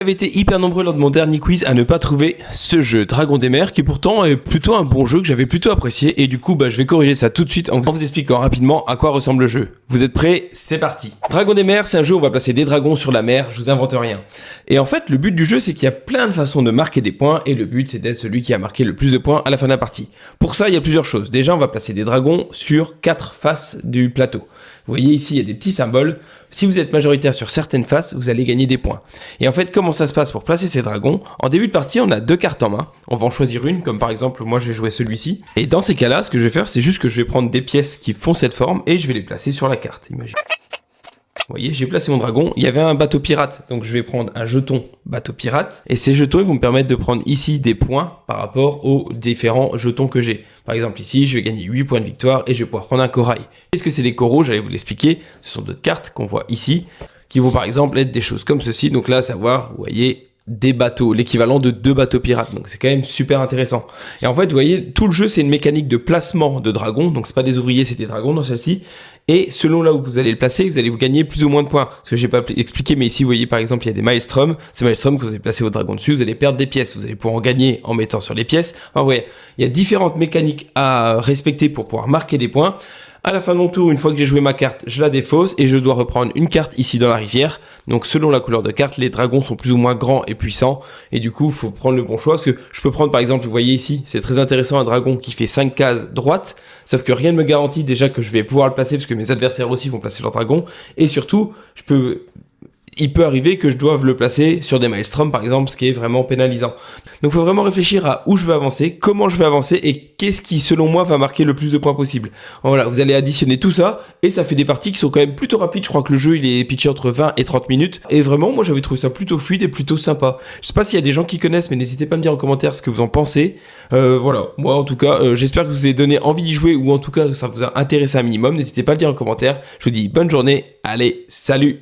Vous avez été hyper nombreux lors de mon dernier quiz à ne pas trouver ce jeu, Dragon des Mers, qui pourtant est plutôt un bon jeu que j'avais plutôt apprécié. Et du coup, je vais corriger ça tout de suite en vous expliquant rapidement à quoi ressemble le jeu. Vous êtes prêts? C'est parti. Dragon des Mers, c'est un jeu où on va placer des dragons sur la mer, je vous invente rien. Et en fait, le but du jeu, c'est qu'il y a plein de façons de marquer des points, et le but, c'est d'être celui qui a marqué le plus de points à la fin de la partie. Pour ça, il y a plusieurs choses. Déjà, on va placer des dragons sur 4 faces du plateau. Vous voyez ici, il y a des petits symboles. Si vous êtes majoritaire sur certaines faces, vous allez gagner des points. Et en fait, comment ça se passe pour placer ces dragons? En début de partie, on a 2 cartes en main. On va en choisir une, comme par exemple, moi je vais jouer celui-ci. Et dans ces cas-là, ce que je vais faire, c'est juste que je vais prendre des pièces qui font cette forme et je vais les placer sur la carte. Imagine. Vous voyez, j'ai placé mon dragon, il y avait un bateau pirate, donc je vais prendre un jeton bateau pirate, et ces jetons ils vont me permettre de prendre ici des points par rapport aux différents jetons que j'ai. Par exemple ici, je vais gagner 8 points de victoire et je vais pouvoir prendre un corail. Qu'est-ce que c'est des coraux? J'allais vous l'expliquer, ce sont d'autres cartes qu'on voit ici, qui vont par exemple être des choses comme ceci, donc là à savoir, vous voyez, des bateaux, l'équivalent de 2 bateaux pirates, donc c'est quand même super intéressant. Et en fait, vous voyez, tout le jeu c'est une mécanique de placement de dragons, donc c'est pas des ouvriers, c'est des dragons dans celle-ci, et selon là où vous allez le placer, vous allez vous gagner plus ou moins de points. Ce que j'ai pas expliqué, mais ici vous voyez par exemple il y a des maelstroms, ces maelstroms que vous allez placer votre dragon dessus, vous allez perdre des pièces, vous allez pouvoir en gagner en mettant sur les pièces. Enfin, vous voyez, il y a différentes mécaniques à respecter pour pouvoir marquer des points. À la fin de mon tour, une fois que j'ai joué ma carte, je la défausse et je dois reprendre une carte ici dans la rivière. Donc selon la couleur de carte, les dragons sont plus ou moins grands et puissants. Et du coup, il faut prendre le bon choix. Parce que je peux prendre par exemple, vous voyez ici, c'est très intéressant, un dragon qui fait 5 cases droites. Sauf que rien ne me garantit déjà que je vais pouvoir le placer parce que mes adversaires aussi vont placer leur dragon. Et surtout, il peut arriver que je doive le placer sur des maelstroms par exemple, ce qui est vraiment pénalisant. Donc il faut vraiment réfléchir à où je veux avancer, comment je vais avancer et qu'est-ce qui selon moi va marquer le plus de points possible. Voilà, vous allez additionner tout ça et ça fait des parties qui sont quand même plutôt rapides. Je crois que le jeu il est pitché entre 20 et 30 minutes et vraiment moi j'avais trouvé ça plutôt fluide et plutôt sympa. Je sais pas s'il y a des gens qui connaissent mais n'hésitez pas à me dire en commentaire ce que vous en pensez. Voilà, moi en tout cas j'espère que je vous ai donné envie d'y jouer ou en tout cas que ça vous a intéressé un minimum. N'hésitez pas à le dire en commentaire. Je vous dis bonne journée, allez, salut!